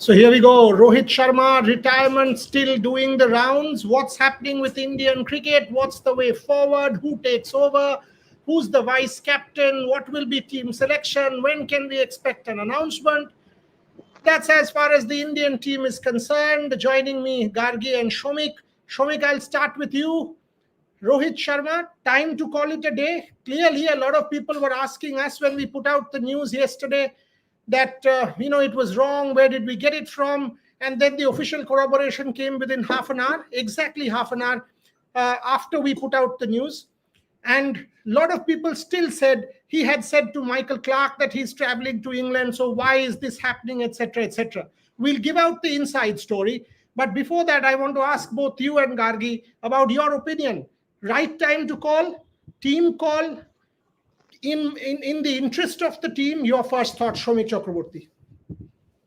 So here we go. Rohit Sharma, retirement still doing the rounds. What's happening with Indian cricket? What's the way forward? Who takes over? Who's the vice captain? What will be team selection? When can we expect an announcement? That's as far as the Indian team is concerned. Joining me, Gargi and Shomik. Shomik, I'll start with you. Rohit Sharma, time to call it a day. Clearly, a lot of people were asking us when we put out the news yesterday that it was wrong. Where did we get it from? And then the official corroboration came within half an hour, exactly half an hour after we put out the news. And a lot of people still said he had said to Michael Clarke that he's traveling to England. So why is this happening, etc., etc. We'll give out the inside story. But before that, I want to ask both you and Gargi about your opinion. Right time to call, team call, in the interest of the team. Your first thought, Shomik Chakraborty.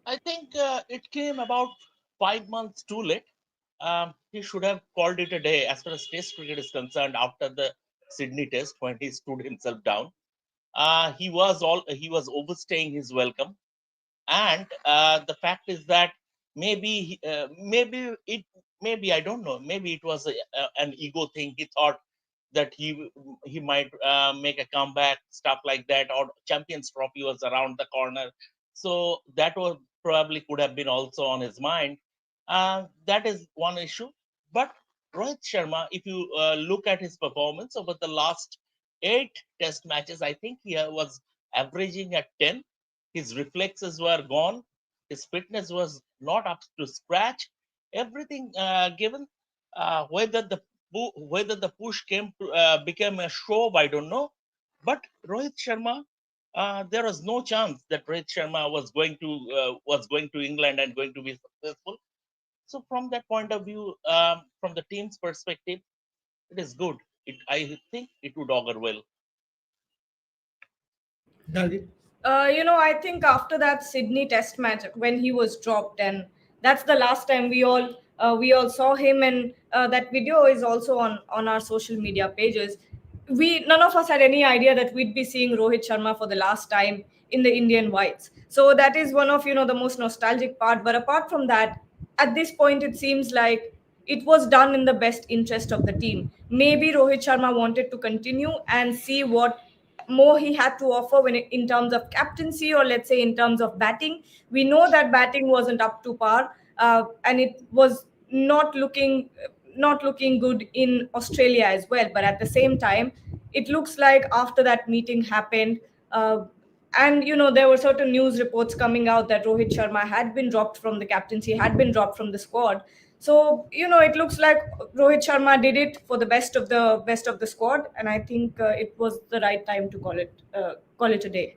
I think it came about 5 months too late. He should have called it a day as far as Test cricket is concerned after the Sydney Test when he stood himself down. He was overstaying his welcome, and the fact is that maybe I don't know. Maybe it was an ego thing. He thought that he might make a comeback, stuff like that, or Champions Trophy was around the corner, so that was probably could have been also on his mind. That is one issue. But Rohit Sharma, if you look at his performance over the last 8 Test matches, I think he was averaging at 10. His reflexes were gone. His fitness was not up to scratch. Everything given, whether the push became a show, I don't know. But Rohit Sharma, there was no chance that Rohit Sharma was going to England and going to be successful. So from that point of view, from the team's perspective, it is good. I think it would augur well. Gargi. I think after that Sydney Test match when he was dropped, and that's the last time we all saw him, and that video is also on our social media pages. We none of us had any idea that we'd be seeing Rohit Sharma for the last time in the Indian whites. So that is one of the most nostalgic part. But apart from that, at this point, it seems like it was done in the best interest of the team. Maybe Rohit Sharma wanted to continue and see what more he had to offer in terms of captaincy, or let's say in terms of batting. We know that batting wasn't up to par, and it was not looking good in Australia as well. But at the same time, it looks like after that meeting happened, and there were certain news reports coming out that Rohit Sharma had been dropped from the captaincy, had been dropped from the squad. So it looks like Rohit Sharma did it for the best of the squad, and I think it was the right time to call it a day.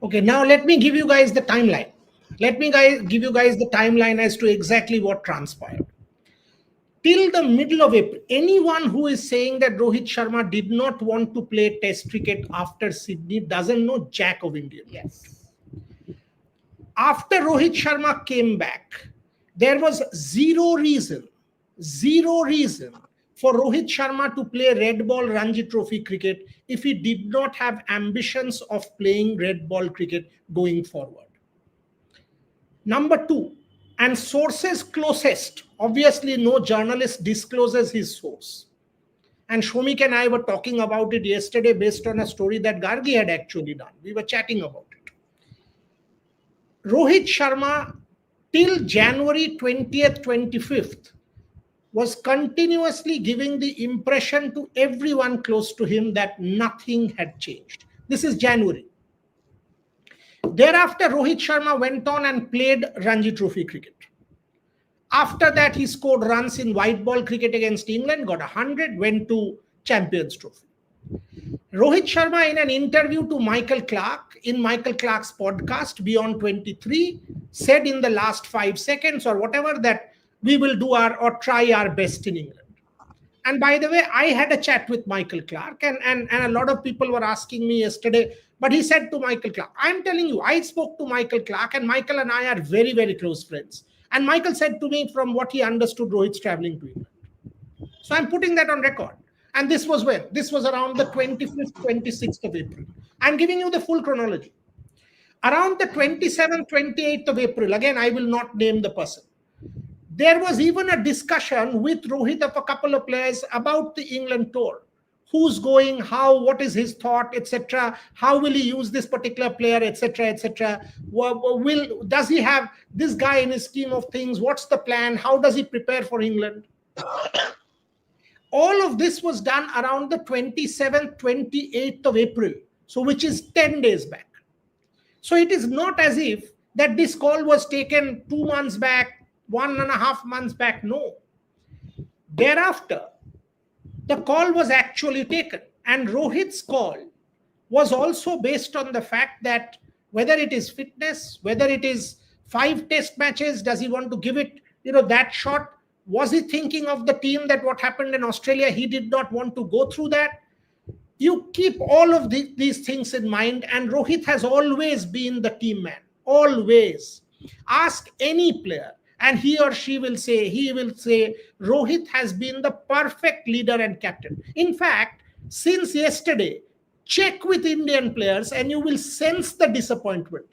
Okay, now let me give you guys the timeline. Give you guys the timeline as to exactly what transpired. Till the middle of April, anyone who is saying that Rohit Sharma did not want to play Test cricket after Sydney doesn't know jack of Indian. Yes. After Rohit Sharma came back, there was zero reason for Rohit Sharma to play red ball Ranji Trophy cricket if he did not have ambitions of playing red ball cricket going forward. Number two, and sources closest, obviously no journalist discloses his source. And Shomik and I were talking about it yesterday based on a story that Gargi had actually done. We were chatting about it. Rohit Sharma, till January 20th, 25th, was continuously giving the impression to everyone close to him that nothing had changed. This is January. Thereafter, Rohit Sharma went on and played Ranji Trophy cricket. After that, he scored runs in white ball cricket against England, got 100, went to Champions Trophy. Rohit Sharma, in an interview to Michael Clarke, in Michael Clarke's podcast, Beyond 23, said in the last 5 seconds or whatever that we will do try our best in England. And by the way, I had a chat with Michael Clarke, and a lot of people were asking me yesterday, but he said to Michael Clarke, I'm telling you, I spoke to Michael Clarke, and Michael and I are very, very close friends. And Michael said to me from what he understood, Rohit's traveling to England. So I'm putting that on record. And this was when? This was around the 25th, 26th of April. I'm giving you the full chronology. Around the 27th, 28th of April, again, I will not name the person, there was even a discussion with Rohit of a couple of players about the England tour. Who's going, how, what is his thought, etc. How will he use this particular player, etc., etc. Will does he have this guy in his scheme of things? What's the plan? How does he prepare for England? All of this was done around the 27th, 28th of April, so which is 10 days back. So it is not as if that this call was taken 2 months back, 1.5 months back. No. Thereafter, the call was actually taken. And Rohit's call was also based on the fact that whether it is fitness, whether it is 5 test matches, does he want to give it, that shot? Was he thinking of the team, that what happened in Australia, he did not want to go through that? You keep all of these things in mind, and Rohit has always been the team man. Always. Ask any player, and he will say, Rohit has been the perfect leader and captain. In fact, since yesterday, check with Indian players, and you will sense the disappointment.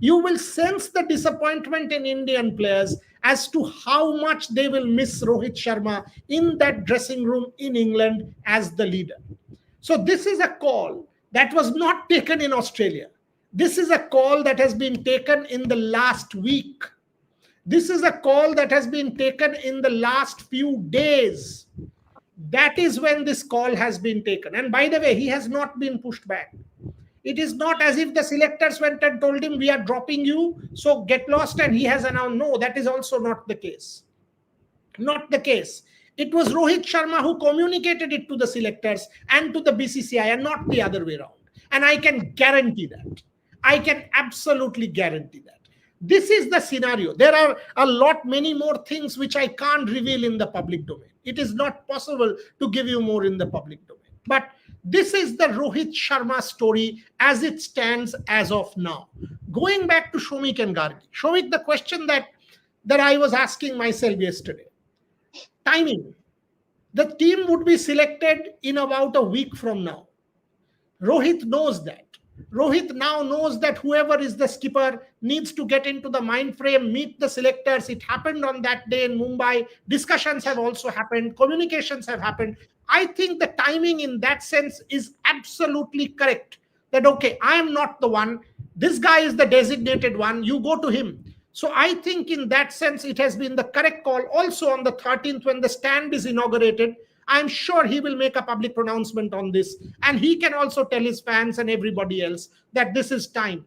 You will sense the disappointment in Indian players as to how much they will miss Rohit Sharma in that dressing room in England as the leader. So this is a call that was not taken in Australia. This is a call that has been taken in the last week. This is a call that has been taken in the last few days. That is when this call has been taken. And by the way, he has not been pushed back. It is not as if the selectors went and told him, we are dropping you, so get lost, and he has announced. No, that is also not the case. Not the case. It was Rohit Sharma who communicated it to the selectors and to the BCCI, and not the other way around. And I can guarantee that. I can absolutely guarantee that. This is the scenario. There are many more things which I can't reveal in the public domain. It is not possible to give you more in the public domain. But this is the Rohit Sharma story as it stands as of now. Going back to Shomik and Gargi. Shomik, the question that I was asking myself yesterday. Timing. The team would be selected in about a week from now. Rohit knows that. Rohit now knows that whoever is the skipper needs to get into the mind frame, meet the selectors. It happened on that day in Mumbai. Discussions have also happened. Communications have happened. I think the timing in that sense is absolutely correct. That, okay, I am not the one. This guy is the designated one. You go to him. So I think in that sense, it has been the correct call. Also on the 13th, when the stand is inaugurated, I'm sure he will make a public pronouncement on this. And he can also tell his fans and everybody else that this is time.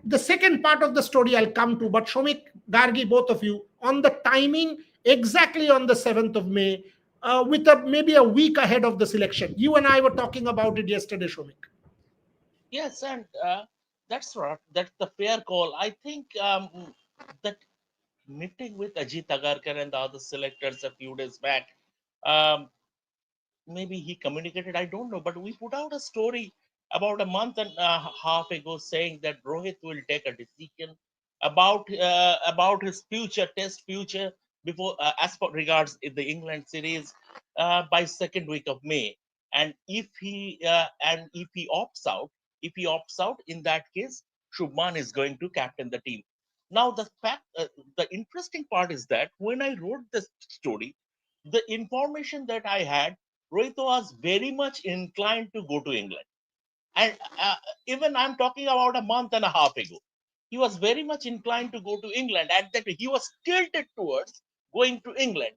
The second part of the story I'll come to, but Shomik, Gargi, both of you, on the timing, exactly on the 7th of May, with maybe a week ahead of the selection. You and I were talking about it yesterday, Shomik. Yes, and that's right. That's the fair call. I think that meeting with Ajit Agarkar and the other selectors a few days back, um, maybe he communicated, I don't know, but we put out a story about a month and a half ago saying that Rohit will take a decision about his future, test future, before as for regards in the England series by second week of May. And if he opts out, in that case, Shubman is going to captain the team. Now the interesting part is that when I wrote this story, the information that I had, Rohit was very much inclined to go to England. And even I'm talking about a month and a half ago, he was very much inclined to go to England, and that he was tilted towards going to England.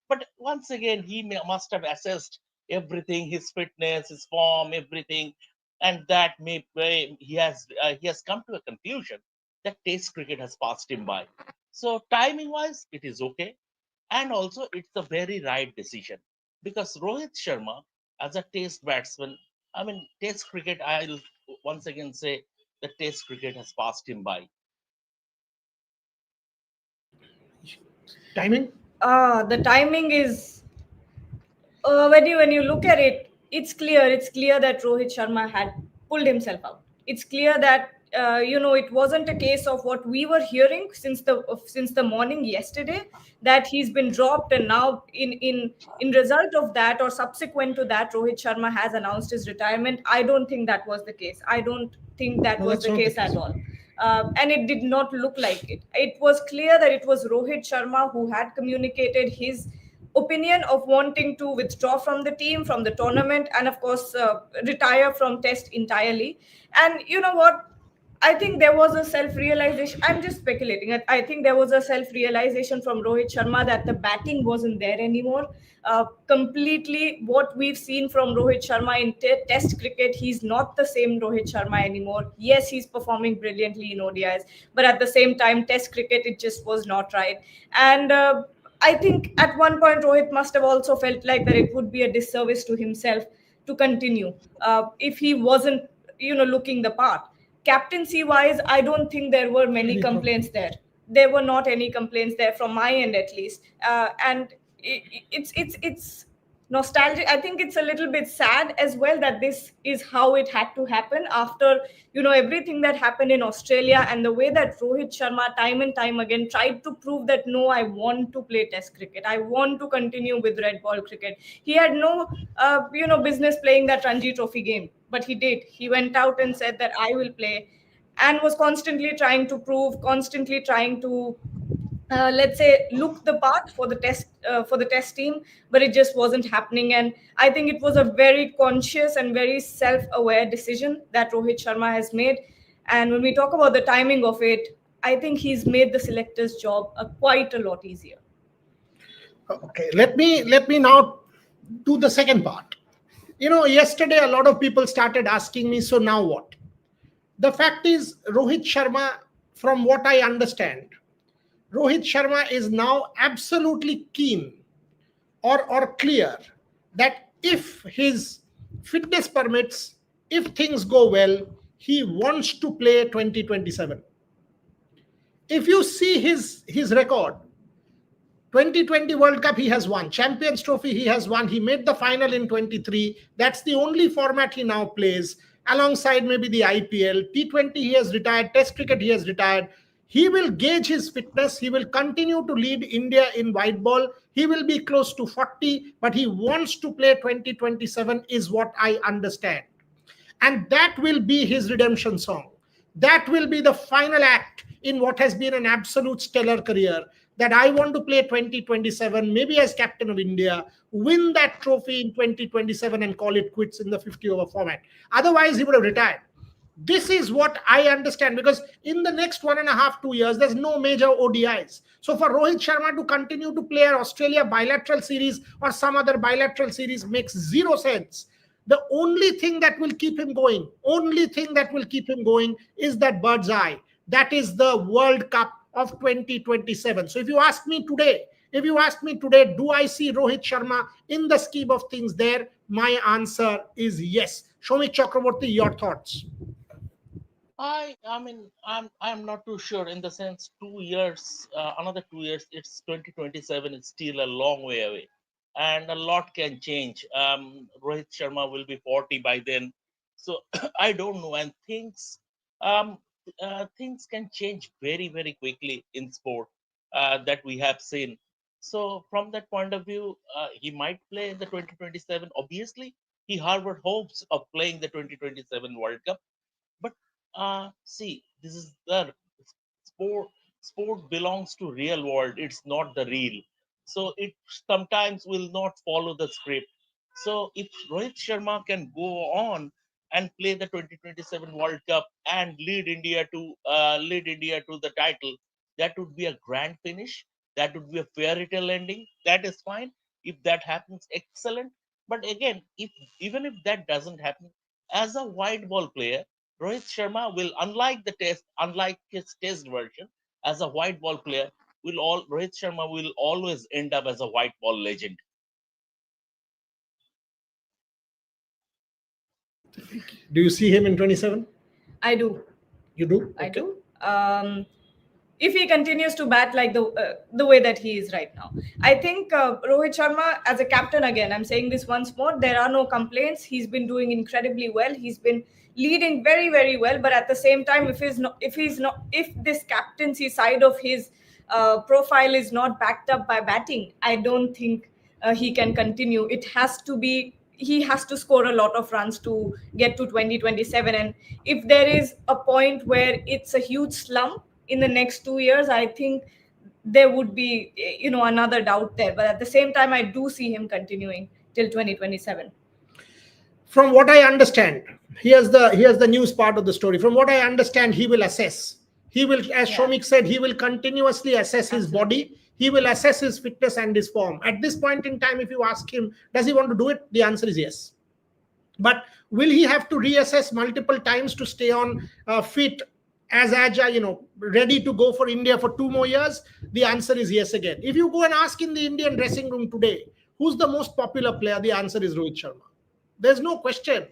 But once again, he must have assessed everything, his fitness, his form, everything, and that he has come to a conclusion that Test cricket has passed him by. So timing wise, it is okay, and also it's the very right decision, because Rohit Sharma, as a Test batsman, I mean, Test cricket, I'll once again say that Test cricket has passed him by. Timing? The timing is, when you look at it, it's clear. It's clear that Rohit Sharma had pulled himself out. It's clear that it wasn't a case of what we were hearing since the morning yesterday, that he's been dropped, and now in result of that or subsequent to that, Rohit Sharma has announced his retirement. I don't think that was the case. I don't think that No, was that's the not the case case. at all. And it did not look like it. It was clear that it was Rohit Sharma who had communicated his opinion of wanting to withdraw from the team, from the tournament, and of course retire from Test entirely. And you know what? I think there was a self realization. I'm just speculating. I think there was a self realization from Rohit Sharma that the batting wasn't there anymore. Completely, what we've seen from Rohit Sharma in Test cricket, he's not the same Rohit Sharma anymore. Yes, he's performing brilliantly in ODIs, but at the same time, Test cricket, it just was not right. And I think at one point, Rohit must have also felt like that it would be a disservice to himself to continue if he wasn't, looking the part. Captaincy wise, I don't think there were many Any problem? complaints there. There were not any complaints there from my end, at least. And it's nostalgic. I think it's a little bit sad as well that this is how it had to happen after everything that happened in Australia, and the way that Rohit Sharma time and time again tried to prove that no, I want to play Test cricket, I want to continue with red ball cricket. He had no business playing that Ranji Trophy game, but he did. He went out and said that I will play, and was constantly trying to prove, constantly trying to let's say look the part for the test team, but it just wasn't happening. And I think it was a very conscious and very self-aware decision that Rohit Sharma has made. And when we talk about the timing of it, I think he's made the selector's job quite a lot easier. Okay, let me now do the second part. Yesterday a lot of people started asking me, so now what? The fact is, Rohit Sharma, from what I understand, Rohit Sharma is now absolutely keen or clear that if his fitness permits, if things go well, he wants to play 2027. If you see his record, 2020 World Cup he has won, Champions Trophy he has won, he made the final in 23. That's the only format he now plays, alongside maybe the IPL. T20 he has retired, Test cricket he has retired. He will gauge his fitness, he will continue to lead India in white ball, he will be close to 40, but he wants to play 2027 is what I understand. And that will be his redemption song. That will be the final act in what has been an absolute stellar career. That I want to play 2027, maybe as captain of India, win that trophy in 2027 and call it quits in the 50 over format. Otherwise, he would have retired. This is what I understand, because in the next 1.5, 2 years, there's no major ODIs. So for Rohit Sharma to continue to play an Australia bilateral series or some other bilateral series makes zero sense. The only thing that will keep him going, is that bird's eye. That is the World Cup of 2027. So if you ask me today, do I see Rohit Sharma in the scheme of things there? My answer is yes. Shomik Chakraborty, your thoughts? I'm not too sure, in the sense 2 years, another 2 years, it's 2027, it's still a long way away. And a lot can change. Rohit Sharma will be 40 by then. So I don't know. And um, things can change very, very quickly in sport, that we have seen. So from that point of view, he might play in the 2027. Obviously, he harbored hopes of playing the 2027 World Cup, but see, this is the sport. Sport belongs to real world. It's not the real. So it sometimes will not follow the script. So if Rohit Sharma can go on and play the 2027 World Cup and lead India to the title, that would be a grand finish. That would be a fairy tale ending. That is fine. If that happens, excellent. But again, if even if that doesn't happen, as a white ball player, Rohit Sharma will, unlike his test version, as a white ball player, Rohit Sharma will always end up as a white ball legend. Do you see him in 27? I do. You do? I Okay. do. If he continues to bat like the way that he is right now, I think Rohit Sharma as a captain, again, I'm saying this once more, there are no complaints. He's been doing incredibly well. He's been leading very very well, but at the same time, if this captaincy side of his profile is not backed up by batting, I don't think he can continue. It has to be, he has to score a lot of runs to get to 2027. And if there is a point where it's a huge slump in the next 2 years, I think there would be, another doubt there. But at the same time, I do see him continuing till 2027. From what I understand, here's the news part of the story. From what I understand, he will assess. He will, as Yeah, Shomik said, he will continuously assess his absolutely. body. He will assess his fitness and his form. At this point in time, if you ask him, does he want to do it? The answer is yes. But will he have to reassess multiple times to stay on fit, as agile, ready to go for India for 2 more years? The answer is yes again. If you go and ask in the Indian dressing room today, who's the most popular player? The answer is Rohit Sharma. There's no question.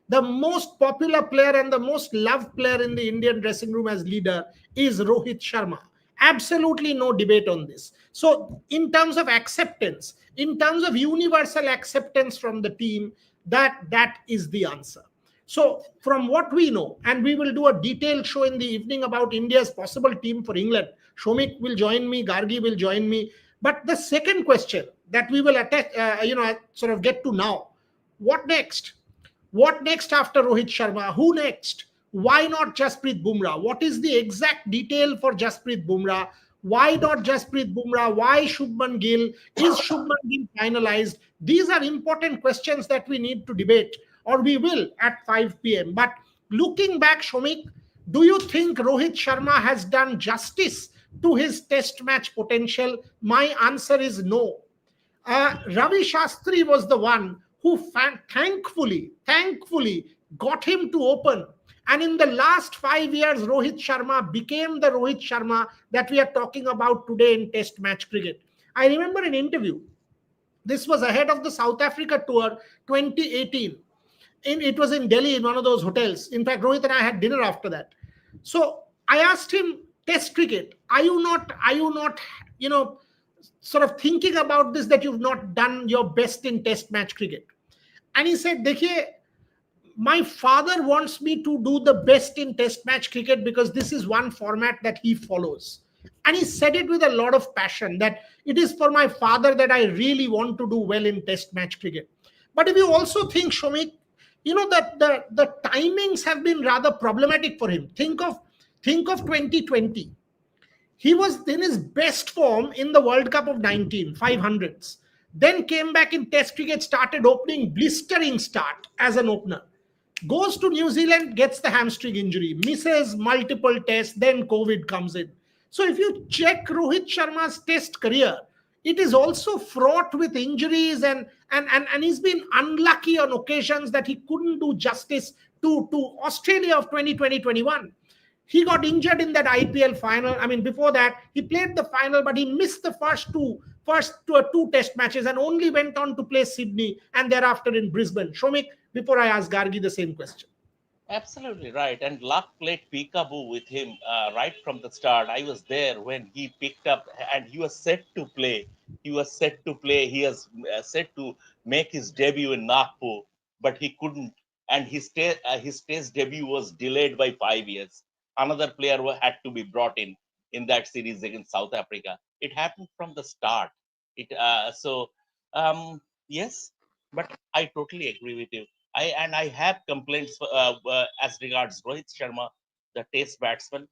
The most popular player and the most loved player in the Indian dressing room as leader is Rohit Sharma. Absolutely no debate on this. So, in terms of acceptance, in terms of universal acceptance from the team, that is the answer. So, from what we know, and we will do a detailed show in the evening about India's possible team for England. Shomik will join me, Gargi will join me. But the second question that we will attach, sort of get to now, what next? What next after Rohit Sharma? Who next? Why not Jasprit Bumrah? What is the exact detail for Jasprit Bumrah? Why not Jasprit Bumrah? Why Shubman Gill? Is Shubman Gill finalized? These are important questions that we need to debate, or we will at 5 p.m. But looking back, Shomik, do you think Rohit Sharma has done justice to his test match potential? My answer is no. Ravi Shastri was the one who thankfully got him to open. And in the last 5 years, Rohit Sharma became the Rohit Sharma that we are talking about today in Test match cricket. I remember an interview. This was ahead of the South Africa tour 2018. It was in Delhi in one of those hotels. In fact, Rohit and I had dinner after that. So I asked him, Test cricket, are you not, you know, sort of thinking about this, that you've not done your best in Test match cricket? And he said, Dekhiye, my father wants me to do the best in Test match cricket because this is one format that he follows. And he said it with a lot of passion, that it is for my father that I really want to do well in Test match cricket. But if you also think, Shomik, that the timings have been rather problematic for him. Think of 2020. He was in his best form in the World Cup of 19, 500s. Then came back in Test cricket, started opening, blistering start as an opener. Goes to New Zealand, gets the hamstring injury, misses multiple tests, then COVID comes in. So if you check Rohit Sharma's Test career, it is also fraught with injuries, and he's been unlucky on occasions that he couldn't do justice to Australia of 2020-21. He got injured in that IPL final. I mean, before that, he played the final, but he missed the first two test matches and only went on to play Sydney and thereafter in Brisbane. Shomik, before I ask Gargi the same question. Absolutely right. And luck played peekaboo with him right from the start. I was there when he picked up, and he was set to play. He was set to play. He was set to make his debut in Nagpur, but he couldn't. And his test debut was delayed by 5 years. Another player had to be brought in that series against South Africa. It happened from the start. So yes, but I totally agree with you. I have complaints as regards Rohit Sharma, the Test batsman.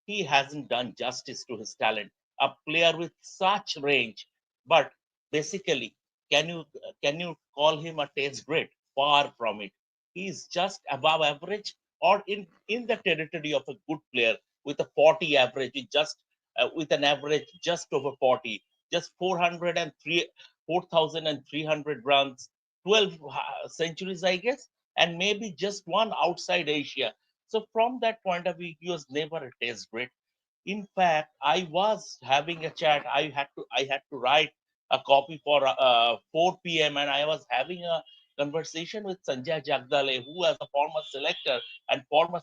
He hasn't done justice to his talent. A player with such range, but basically, can you can you call him a Test great? Far from it. He's just above average, or in the territory of a good player with a 40 average, with an average just over 40, just 4,300 runs, 12 centuries, I guess, and maybe just one outside Asia. So from that point of view, he was never a Test great. In fact, I was having a chat. I had to write a copy for 4 p.m. and I was having a conversation with Sanjay Jagdale, who, as a former selector and former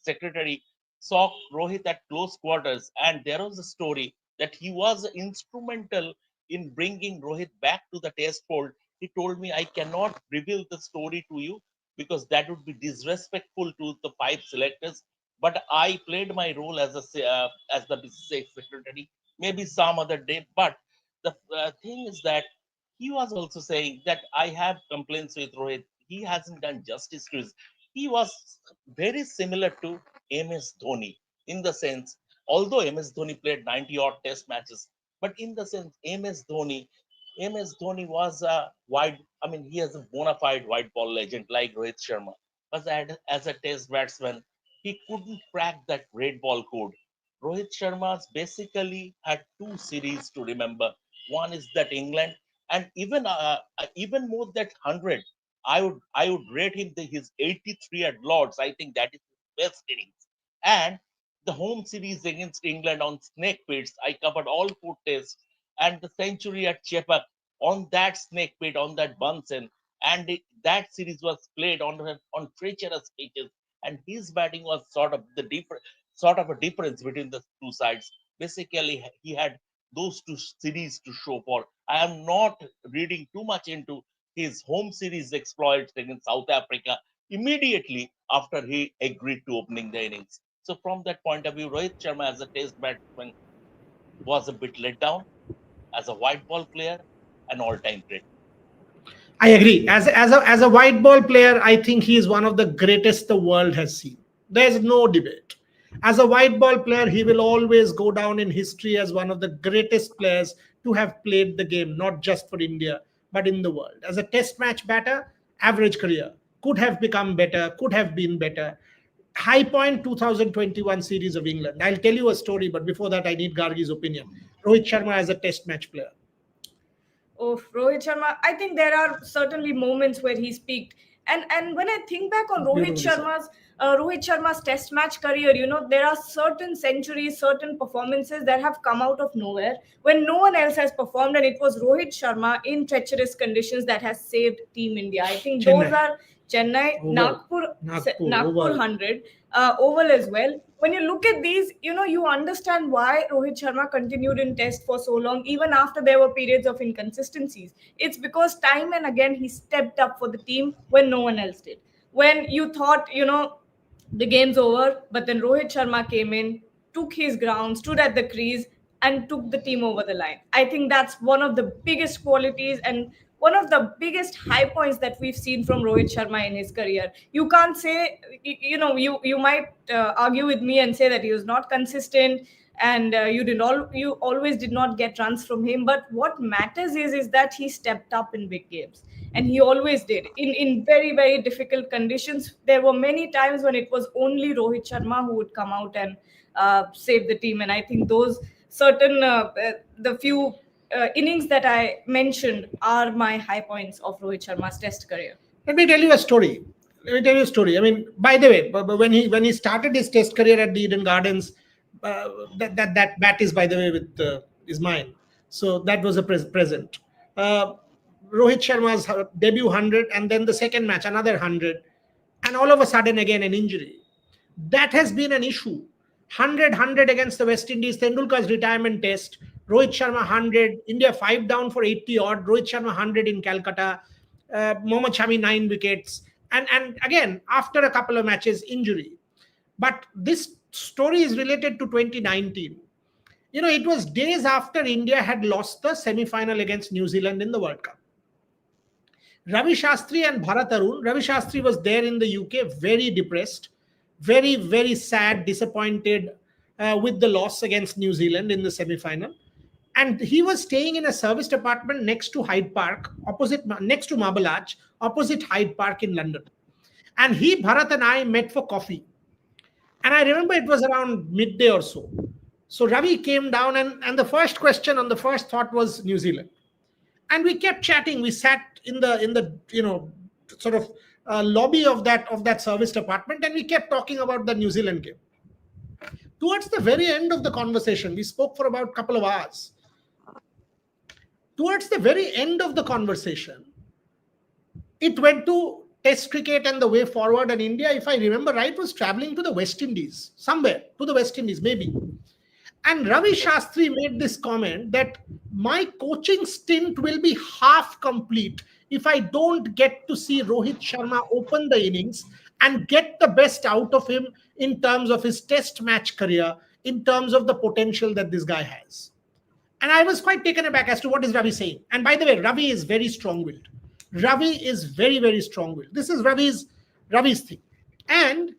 secretary, saw Rohit at close quarters. And there was a story that he was instrumental in bringing Rohit back to the Test fold. He told me, I cannot reveal the story to you, because that would be disrespectful to the five selectors. But I played my role as as the BCCI secretary, maybe some other day. But the thing is that he was also saying that I have complaints with Rohit. He hasn't done justice to his. He was very similar to MS Dhoni in the sense, although MS Dhoni played 90 odd test matches, but in the sense MS Dhoni was a wide, I mean, he is a bona fide white ball legend like Rohit Sharma. But as a test batsman, he couldn't crack that red ball code. Rohit Sharma's basically had two series to remember. One is that England, and even more that 100. I would rate him his 83 at Lords. I think that is his best innings. And the home series against England on snake pits, I covered all four tests, and the century at Chepauk on that snake pit, on that Bunsen, and that series was played on treacherous pitches, and his batting was sort of a difference between the two sides. Basically, he had those two series to show for. I am not reading too much into his home series exploits against South Africa immediately after he agreed to opening the innings. So from that point of view, Rohit Sharma as a test batsman was a bit let down. As a white ball player, an all-time great. I agree. As a white ball player, I think he is one of the greatest the world has seen. There's no debate. As a white ball player, he will always go down in history as one of the greatest players to have played the game, not just for India, but in the world. As a test match batter, average career. Could have become better, could have been better. High point 2021 series of England. I'll tell you a story, but before that, I need Gargi's opinion. Rohit Sharma as a test match player. of Rohit Sharma, I think there are certainly moments where he's peaked. And when I think back on Beautifully said. Rohit Sharma's Test match career, there are certain centuries, certain performances that have come out of nowhere when no one else has performed, and it was Rohit Sharma in treacherous conditions that has saved Team India. I think those Chennai. are Chennai, Oval. Nagpur Oval. 100, Oval as well. When you look at these, you understand why Rohit Sharma continued in Test for so long, even after there were periods of inconsistencies. It's because time and again he stepped up for the team when no one else did. When you thought, the game's over, but then Rohit Sharma came in, took his ground, stood at the crease, and took the team over the line. I think that's one of the biggest qualities and one of the biggest high points that we've seen from Rohit Sharma in his career. You can't say, you might argue with me and say that he was not consistent and you always did not get runs from him. But what matters is that he stepped up in big games, and he always did in very very difficult conditions. There were many times when it was only Rohit Sharma who would come out and save the team, and I think those certain the few innings that I mentioned are my high points of Rohit Sharma's Test career. Let me tell you a story. Let me tell you a story. I mean, by the way, when he started his Test career at the Eden Gardens, that bat is, by the way, with is mine. So that was a present. Uh, Rohit Sharma's debut 100, and then the second match another 100, and all of a sudden again an injury. That has been an issue. 100 against the West Indies, Tendulkar's retirement test, Rohit Sharma 100, India 5 down for 80 odd, Rohit Sharma 100 in Calcutta, Mohammad Shami 9 wickets, and again, after a couple of matches, injury. But this story is related to 2019. It was days after India had lost the semi-final against New Zealand in the World Cup. Ravi Shastri and Bharat Arun. Ravi Shastri was there in the UK, very depressed, very, very sad, disappointed with the loss against New Zealand in the semi final. And he was staying in a serviced apartment next to Hyde Park, next to Marble Arch, opposite Hyde Park in London. And Bharat and I met for coffee. And I remember it was around midday or so. So Ravi came down, and the first question on the first thought was New Zealand. And we kept chatting. We sat in the sort of lobby of that serviced apartment, and we kept talking about the New Zealand game. Towards the very end of the conversation, we spoke for about a couple of hours. Towards the very end of the conversation, it went to Test cricket and the way forward. And India, if I remember right, was traveling to the West Indies, somewhere to the West Indies, maybe. And Ravi Shastri made this comment that my coaching stint will be half complete if I don't get to see Rohit Sharma open the innings and get the best out of him in terms of his test match career, in terms of the potential that this guy has. And I was quite taken aback as to what is Ravi saying. And by the way, Ravi is very strong-willed. Ravi is very, very strong-willed. This is Ravi's thing. And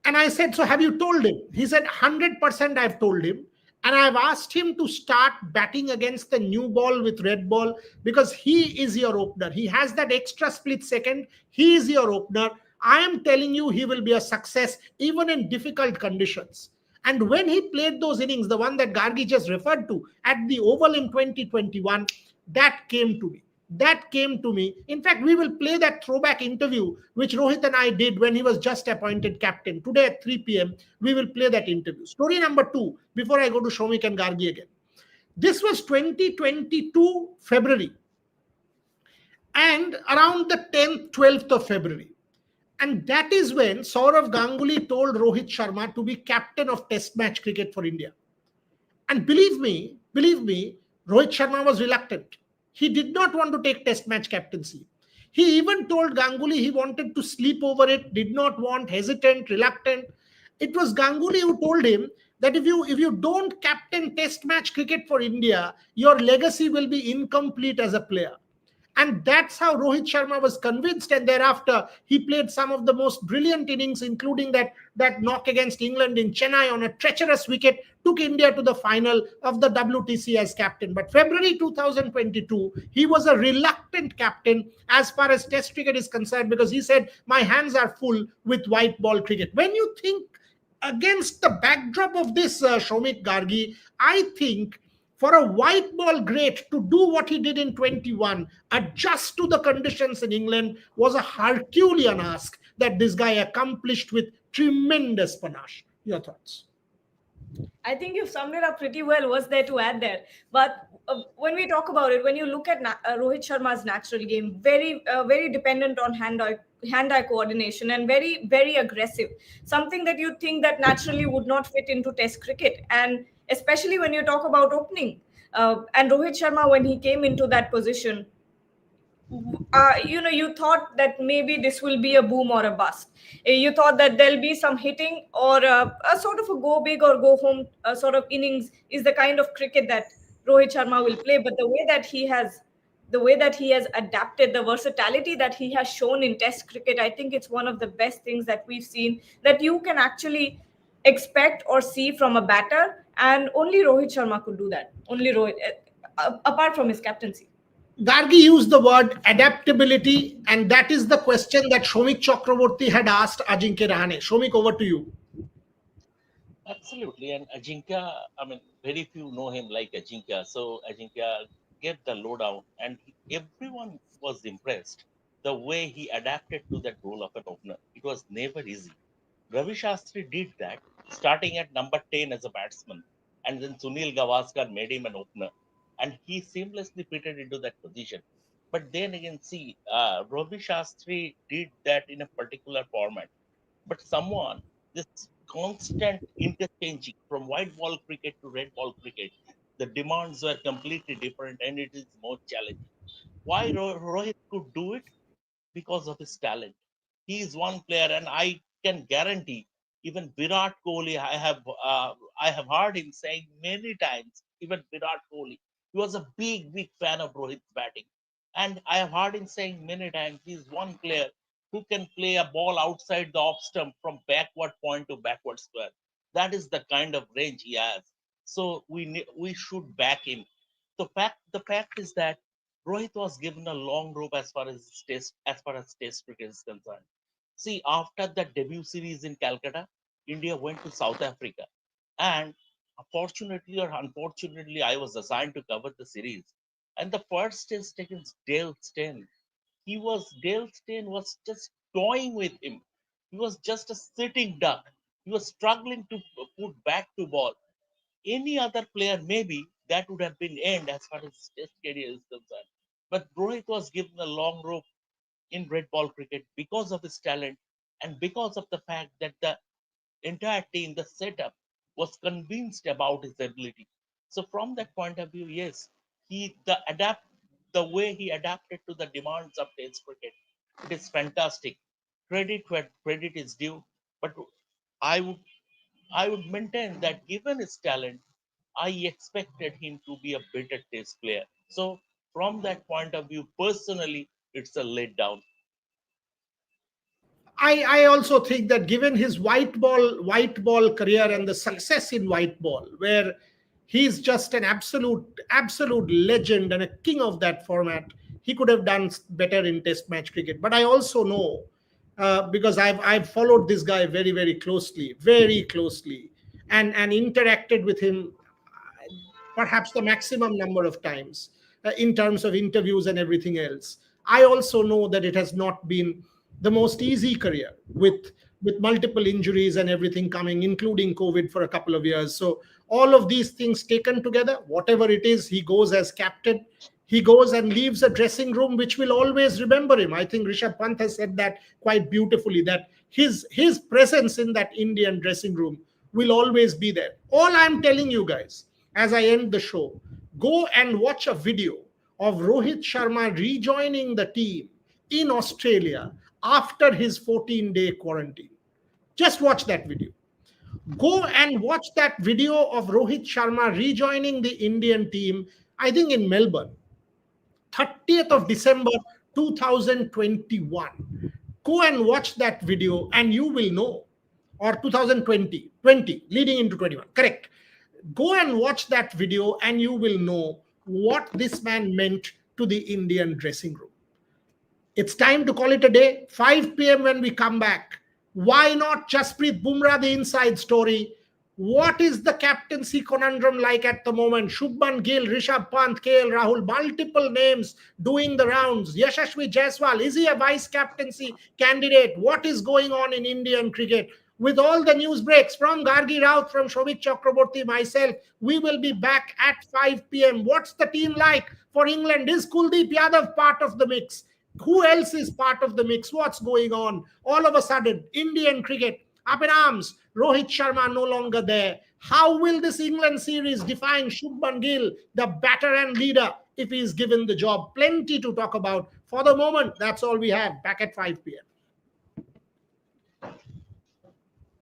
and I said, so have you told him? He said, 100% I've told him. And I've asked him to start batting against the new ball with red ball because he is your opener. He has that extra split second. He is your opener. I am telling you, he will be a success even in difficult conditions. And when he played those innings, the one that Gargi just referred to at the Oval in 2021, that came to me. That came to me. In fact, we will play that throwback interview which Rohit and I did when he was just appointed captain. Today at 3 p.m., we will play that interview. Story number two, before I go to Shomik and Gargi again. This was 2022 February and around the 10th, 12th of February. And that is when Saurav Ganguly told Rohit Sharma to be captain of Test match cricket for India. And believe me, Rohit Sharma was reluctant. He did not want to take test match captaincy. He even told Ganguly he wanted to sleep over it, did not want, hesitant, reluctant. It was Ganguly who told him that if you don't captain test match cricket for India, your legacy will be incomplete as a player. And that's how Rohit Sharma was convinced. And thereafter, he played some of the most brilliant innings, including that knock against England in Chennai on a treacherous wicket, took India to the final of the WTC as captain. But February 2022, he was a reluctant captain as far as Test cricket is concerned because he said, my hands are full with white ball cricket. When you think against the backdrop of this, Shomik Gargi, I think for a white ball great to do what he did in 21, adjust to the conditions in England, was a Herculean ask that this guy accomplished with tremendous panache. Your thoughts? I think you've summed it up pretty well. Was there to add there? But when we talk about it, when you look at Rohit Sharma's natural game, very dependent on hand-eye coordination and very aggressive. Something that you think that naturally would not fit into Test cricket, and especially when you talk about opening. And Rohit Sharma, when he came into that position, you thought that maybe this will be a boom or a bust. You thought that there'll be some hitting or a sort of a go big or go home sort of innings is the kind of cricket that Rohit Sharma will play. But the way that he has adapted, the versatility that he has shown in Test cricket, I think it's one of the best things that we've seen that you can actually expect or see from a batter, and only Rohit Sharma could do that. Only Rohit, apart from his captaincy. Gargi used the word adaptability, and that is the question that Shomik Chakraborty had asked Ajinkya Rahane. Shomik, over to you. Absolutely. And Ajinkya, I mean, very few know him like Ajinkya. So Ajinkya gave the lowdown, and everyone was impressed the way he adapted to that role of an opener. It was never easy. Ravi Shastri did that, starting at number 10 as a batsman, and then Sunil Gavaskar made him an opener, and he seamlessly fitted into that position. But then again, see, Ravi Shastri did that in a particular format, but someone, this constant interchanging from white ball cricket to red ball cricket, the demands were completely different and it is more challenging. Why Rohit could do it? Because of his talent. He is one player, and I can guarantee even Virat Kohli. I have heard him saying many times. Even Virat Kohli, he was a big fan of Rohit's batting, and I have heard him saying many times he is one player who can play a ball outside the off stump from backward point to backward square. That is the kind of range he has. So we should back him. The fact is that Rohit was given a long rope as far as test cricket is concerned. See, after the debut series in Calcutta, India went to South Africa, and fortunately or unfortunately, I was assigned to cover the series. And the first test against Dale Steyn, Dale Steyn was just toying with him. He was just a sitting duck. He was struggling to put back to ball. Any other player, maybe that would have been end as far as Test career is concerned. But Rohit was given a long rope in red ball cricket because of his talent and because of the fact that the entire team, the setup, was convinced about his ability. So from that point of view, yes, he the adapt the way he adapted to the demands of Test cricket. It is fantastic. Credit where credit is due. But I would I would maintain that given his talent, I expected him to be a better Test player. So from that point of view, personally, it's a letdown. I also think that given his white ball career and the success in white ball, where he's just an absolute legend and a king of that format, he could have done better in Test match cricket. But I also know, because I've followed this guy very closely, and interacted with him perhaps the maximum number of times in terms of interviews and everything else. I also know that it has not been the most easy career with multiple injuries and everything coming, including COVID for a couple of years. So all of these things taken together, whatever it is, he goes as captain. He goes and leaves a dressing room which will always remember him. I think Rishabh Pant has said that quite beautifully, that his presence in that Indian dressing room will always be there. All I'm telling you guys as I end the show, go and watch a video of Rohit Sharma rejoining the team in Australia after his 14-day quarantine. Just watch that video. Go and watch that video of Rohit Sharma rejoining the Indian team, I think in Melbourne, 30th of December 2021. Go and watch that video and you will know, or 2020, 20, leading into 21. Correct. Go and watch that video and you will know what this man meant to the Indian dressing room. It's time to call it a day. 5 p.m. when we come back. Why not Jasprit Bumrah, the inside story? What is the captaincy conundrum like at the moment? Shubman Gill, Rishabh Pant, KL Rahul, multiple names doing the rounds. Yashasvi Jaiswal, is he a vice captaincy candidate? What is going on in Indian cricket? With all the news breaks from Gargi Raut, from Shobhit Chakraborty, myself, we will be back at 5 p.m. What's the team like for England? Is Kuldeep Yadav part of the mix? Who else is part of the mix? What's going on? All of a sudden, Indian cricket up in arms. Rohit Sharma no longer there. How will this England series define Shubman Gill, the batter and leader, if he is given the job? Plenty to talk about. For the moment, that's all we have. Back at 5 p.m.